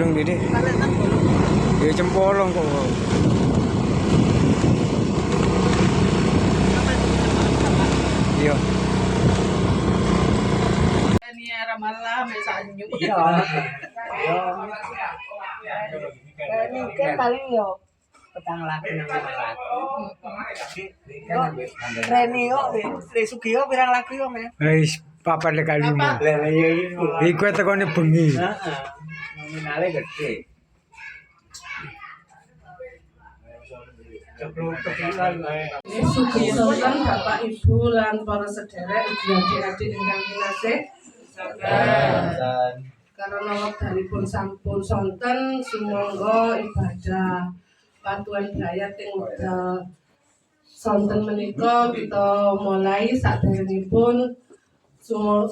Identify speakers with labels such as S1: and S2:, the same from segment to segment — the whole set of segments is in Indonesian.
S1: bolong Dede. Ya cempolong kok. Iya.
S2: Ini ramalah mesanyu.
S3: Iya. Ini kan paling yo petang lagi nang lagi. Reni yo, Sugio pirang lagi yo, Mas.
S1: Wis papat kali 5.
S3: Lah iya iku.
S1: Iku tekone bengi.
S3: Heeh. Nominale gede.
S2: Sugih sonten Bapak Ibu lan para sederek ugi adik-adik ingkang kinasih. Karena wekdalipun sampun sonten sumangga ibadah patuhan brayat ing wekdal sonten menika kita mulai saderengipun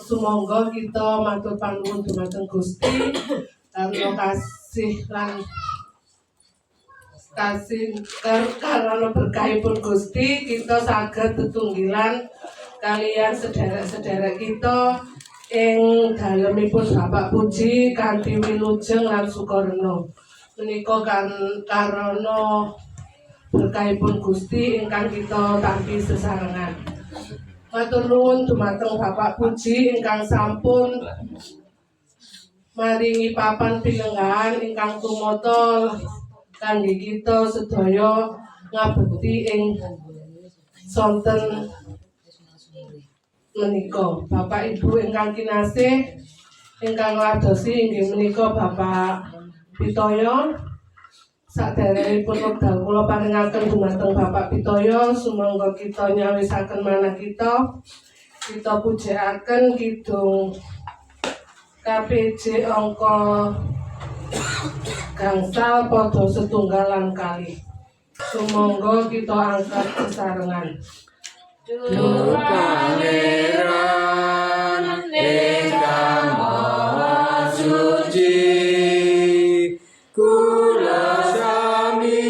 S2: sumangga kita matur panuwun dumateng Gusti karena karena berkahipun Gusti kita saged tetunggilan kalian sederek-sederek kita ing dalemipun Bapak Puji kanthi wilujeng lan sukarna menika karana berkahipun Gusti ingkang kita tampi sesarengan. Matur nuwun dumateng Bapak Puji ingkang sampun maringi papan pilenggahan ingkang tumata kangge kita sedaya ngabekti ing sonten menika. Bapak Ibu ingkang kinasih ingkang ngladosi inggih menika Bapak Pitoyo. Saderengipun wekdal kula paringaken dumateng Bapak Pitoyo sumangga kita nyawisaken manah kita pujekaken kidung KPJ angka gangsal pada setunggalan kali. Sumangga kita angkat sesarengan.
S1: Duh Pangeran ingkang Maha Suci, kula sami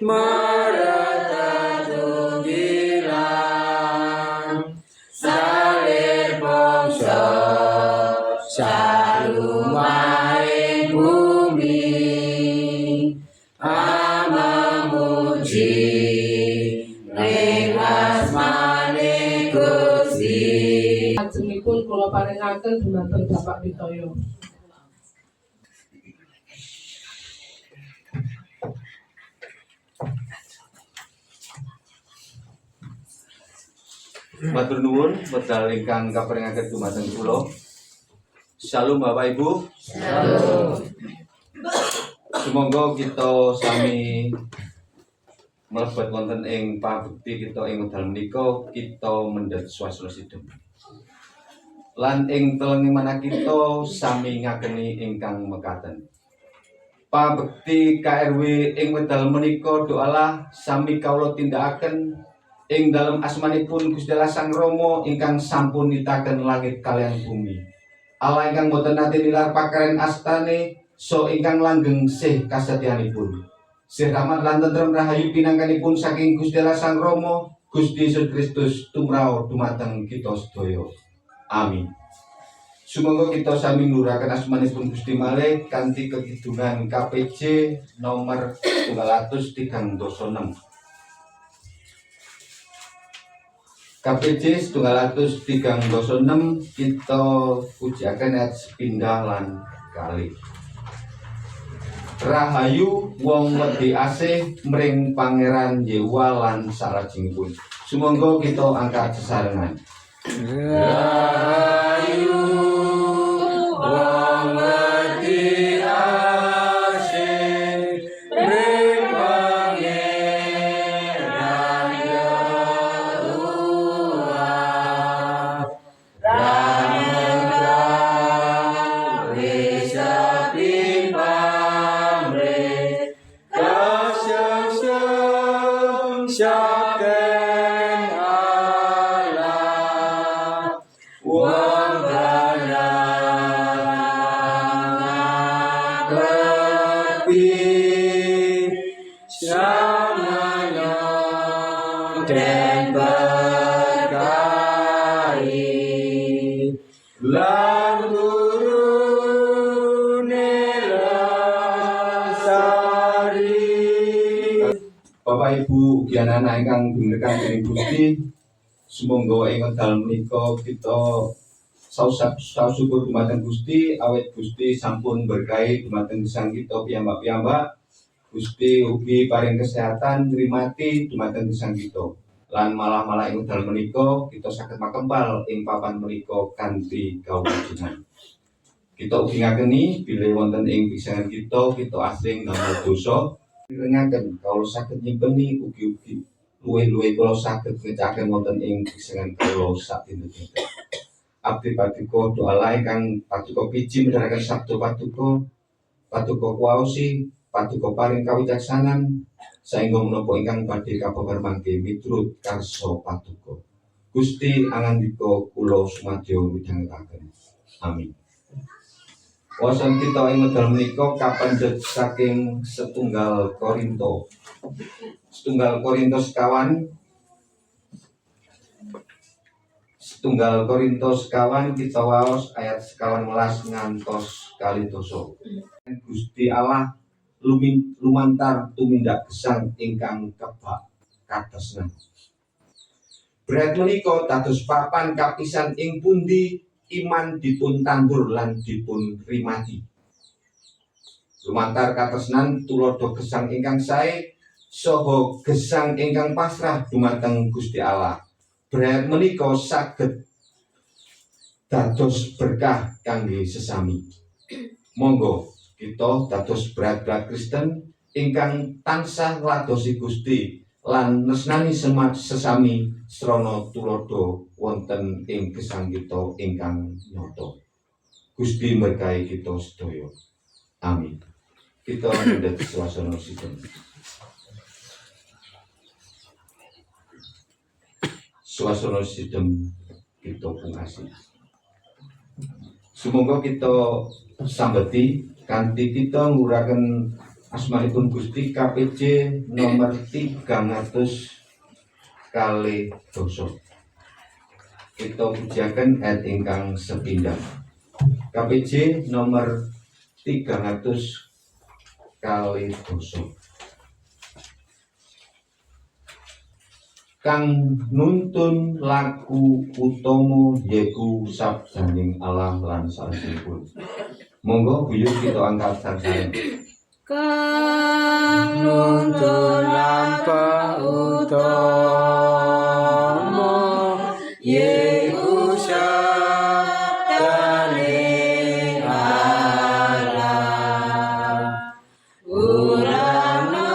S1: maratunggilan salir bangsa salumahing bumi amamuji ning asmane Gusti.
S2: Lajengipun kula paringaken dumateng Bapak Pitoyo.
S4: Matur nuwun wekdal ingkang kaparingaken dumateng kula. Shalom Bapak Ibu.
S2: Shalom.
S4: Sumangga kita sami mlebet wonten ing pabekti kita ing wekdal menika kita mendhet swasana sidhem. Lan ing telenging manah kita sami ngageni ingkang mekaten. Pabekti KRW ing wekdal menika doalah sami kawula tindakaken ing dalem asmanipun Gusti Allah Sang Rama ingkang sampun nitaken langit kaliyan bumi. Allah ingkang boten nate nilar pakaren astane so ingkang langgeng sih kasetyanipun. Sih rahmat lan tentrem rahayu pinangkanipun saking Gusti Allah Sang Rama Gusti Yesus Kristus tumrap dumateng kita sedaya. Amin. Sumangga kita sami ngluraken asmanipun Gusti malih kanthi kekidungan KPJ nomor 136. KPJ 136 kita pujaken ayat sepindhah lan kali. Rahayu wong wedi asih mring Pangeran Yehuwa lan salajengipun. Sumangga kita angkat sesarengan. Rahayu wong wedi asih mring Pangeran Yehuwa rahmat wis pamrih kasem syaken Allah wong bakti samana den berkahi lan turune ugi anak-anak ingkang dimuliakan dening Gusti, sumangga ing wekdal menika kita saus syukur dumateng Gusti awet Gusti sampun berkahi dumateng gesang kita piyambak-piyambak. Gusti ugi paring kesehatan ngrimati dumateng gesang kita. Lan malah ing wekdal menika kita saged makempal ing papan menika kanthi kawujudan. Kita ugi ngakeni bilih wonten ing pisahan kita asring damel dosa rengaken kawula saged nyimpeni ugi luwih-luwih kula saged ngecakaken wonten ing pisahan kawula sak dinten-dinten. Abdi paduka doa ingkang paduka piji midharaken sabda paduka kuwaosi, paduka paring kawicaksanan saengga menapa ingkang badhe kababar mangke miturut karsa paduka. Gusti angandika kula sumadyo midhangetaken. Amin. Wasan kita ing wekdal menika kapendhet saking setunggal Korinto sekawan kita waos ayat 11 ngantos 12. Gusti Allah lumantar tumindak gesang ingkang kebak katresnan. Berat menika dados papan kapisan ing pundi iman dipun tandur lan dipun rimati. Lumantar katresnan tulodo gesang ingkang sae saha gesang ingkang pasrah dumateng Gusti Allah. Berat menika saged dados berkah kangge sesami. Monggo kita dados berat-berat Kristen ingkang tansah ngladosi Gusti lan nesnani sesami srana tulodo wonten ing gesang kita ingkang nyata. Gusti berkahi kita sedaya. Amin. Kita mendhet swasana sidang. Swasana sidang kita pungkasi. Sumangga kita sambeti kanthi kita nguraken asmanipun Gusti KPJ nomor 300 kalih dosa. Kita pujaken ayat ingkang sepindhah. KPJ nomor 300 kalih dosa. Kang nuntun laku utama yaiku sabdaning Allah lan salebetipun. Monggo buyut kita angkat sareng.
S1: Kang nuntun laku utama yaiku sabdaning Allah. Urana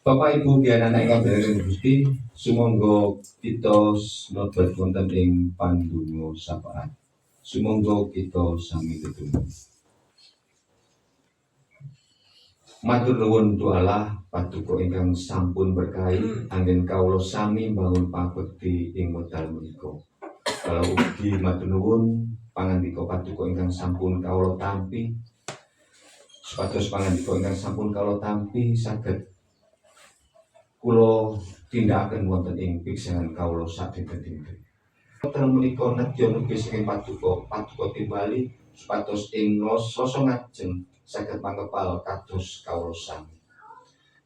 S4: Bapak Ibu anak ingkang dereng Gusti, sumangga kita mlebet wonten ing pandonga sapaan. Sumangga kita sami tetunggal. Matur nuwun Allah paduka ingkang sampun berkahi anggen kawula sami mbangun pabekti ing wekdal menika. Kalau ugi matur nuwun pangandika paduka ingkang sampun kawula tampi. Supados pangandika ingkang sampun kawula tampi saged kula tindakaken wonten ing pisahan kawula sadinten-dinten. Wekdal menika nedya nugi saking paduka timbali supados ing rasa ngajeng saged mangkepal kados kawula sami.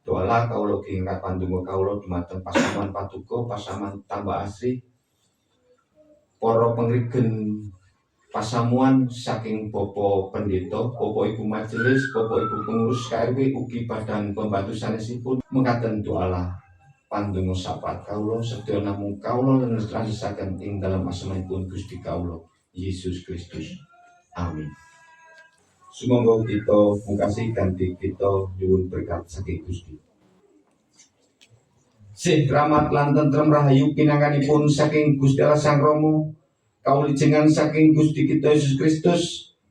S4: Doalah kawula ugi ngangkat pandonga kawula dumateng pasaman paduka, pasaman tambah asri. Para pengrigen pasamuan saking Bapak Pendeta, Bapak Ibu Majelis, Bapak Ibu Pengurus KRW ugi badan pembantu sanesipun mekaten doalah pandonga sapat kawula sedaya namung kawula nresnasaken ing dalam asmanipun Gusti kawula Yesus Kristus. Amin. Sumangga kita mungkasi kanthi kita nyuwun berkat saking Gusti. Sih rahmat lan tentrem rahayu pinanganipun saking Gusti Allah Sang Rama, kawilujengan saking Gusti kita Yesus Kristus,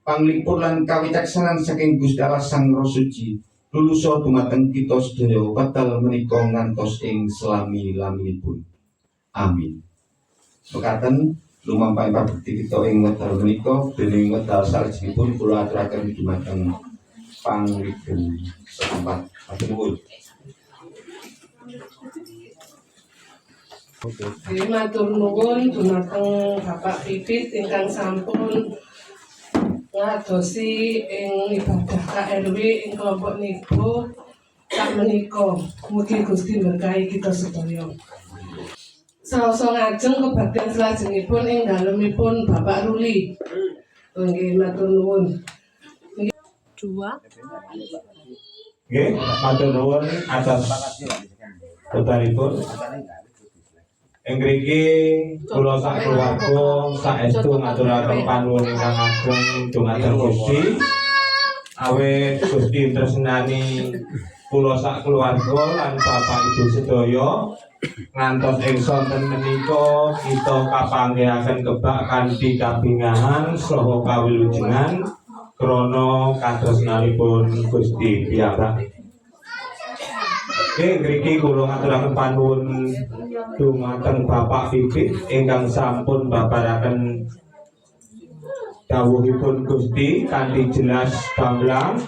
S4: panglipur lan kawicaksanan saking Gusti Allah Sang Roh Suci, lulusa dumateng kita sedaya batal menika ngantos ing selami-laminipun. Amin. Mekaten lumampahing pabekti kita ing wekdal menika, dening wekdal salajengipun kula aturaken dumateng panglipur setempat. Matur nuwun.
S2: Matur nuwun dumateng Bapak Pipit ingkang sampun ngadosi ing ibadah KRW ing kelompok niku sak menika. Mugi Gusti berkahi kita sedaya. Saoso ngajeng kebaktian salajengipun ing dalemipun Bapak Ruli. Nggih matur nuwun.
S5: Nggih, matur nuwun atas bebaripun. Ing mriki kula sak keluarga saestu ngaturaken panuwun ingkang ageng dumateng Gusti. Awit Gusti tresnani kula sak keluarga lan Bapak Ibu sedaya ngantos ing sonten menika kita kapanggihaken kebak kanthi kabingahan saha kawilujengan krana katresnanipun Gusti piyambak. Ngriki kula ngaturaken panuwun dumateng Bapak Pipit ingkang sampun babaraken dawuhipun Gusti kanthi jelas gamblang.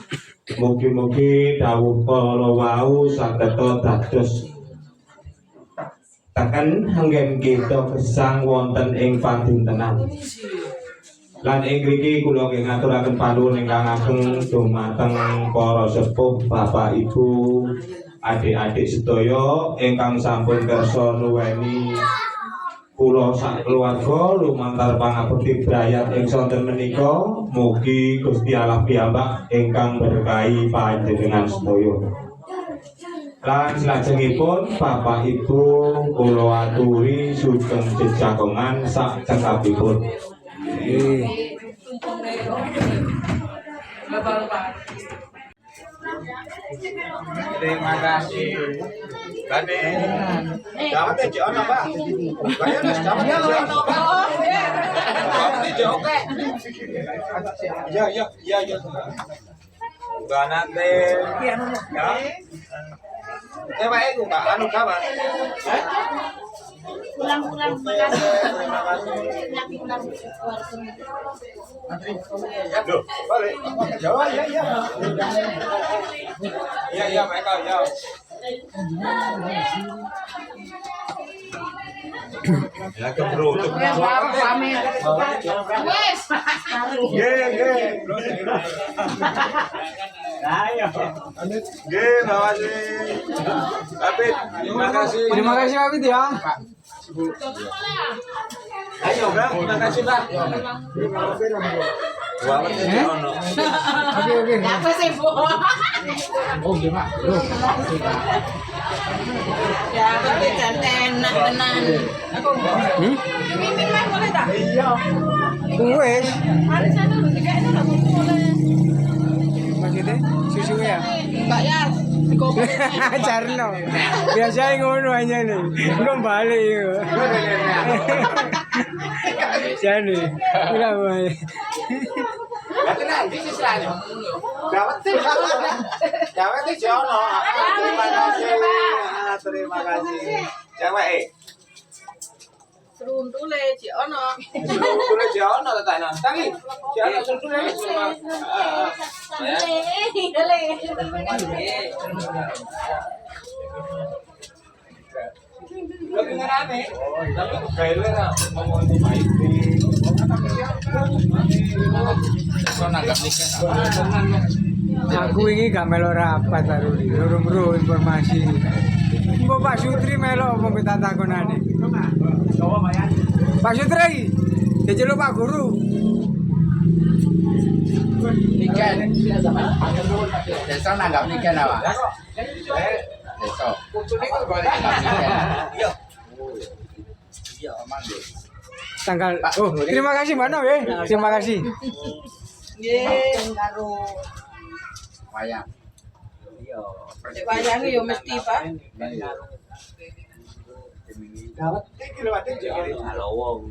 S5: Mugi-mugi dawuh kala wau saged dados tekan anggen kita gesang wonten ing padintenan. Lan ing mriki kula ngaturaken panuwun ingkang ageng dumateng para sepuh, Bapak Ibu, adik-adik sedaya ingkang sampun kersa nuweni kula sak keluarga lumantar pangabekti brayat ing sonten menika. Mugi Gusti Allah piyambak ingkang berkahi panjenengan sedaya. Lan salajengipun Bapak Ibu kula aturi sugeng jejagongan sak cekapipun.
S1: Terima kasih. Tadi jawabnya jono Pak. Bayarnya jawabnya jono Pak. Jawabnya jono. Ya. Bana teh. Ya. Pak itu Pak anu kawan.
S6: Pulang-pulang
S1: Terima kasih. Loh, balik. Jawab ya. Iya, mereka ya. Ya keberutuk. Ye. Ayo. Terima kasih. Apit, terima kasih.
S3: Terima kasih Apit ya.
S1: Ayo, Bang. Terima kasih, Bang.
S3: Oke.
S6: Apa sih, Bu?
S3: Oh, gimana?
S6: Ya, tapi kan enak tenan. Mimin mah boleh tak?
S1: Iya.
S3: Wes,
S6: Hari sana lu juga itu enggak boleh.
S3: maksudnya susu ya.
S6: Mbak ya, dikopong.
S3: Carno. Biasanya ngono aja nih. Enggak balik yo. Jane. Enggak balik.
S1: Tenang, bisa selalu. Jawab itu jono. Terima kasih. Jawab
S6: Serundule Cik Ono.
S1: Serundule jono tetana. Tangi. Jono serundule. Tapi ngarane. Tapi gawe ra ngomong baik.
S3: Aku ini gak melo rapat baru di loro informasi. Mbok Pak Sutri melo apa kita takonane? Pak Sutri, diceluk Pak Guru.
S7: Niken, besok nanggap niken apa? Besok.
S3: Tanggal. Oh, terima kasih mana ya? Terima kasih.
S6: Nggih.
S3: karo
S7: Wayang.
S3: iya.
S6: Nek wayange yo mesti, Pak.
S3: Dawet
S1: Iki lho ate jek.
S3: halo wong.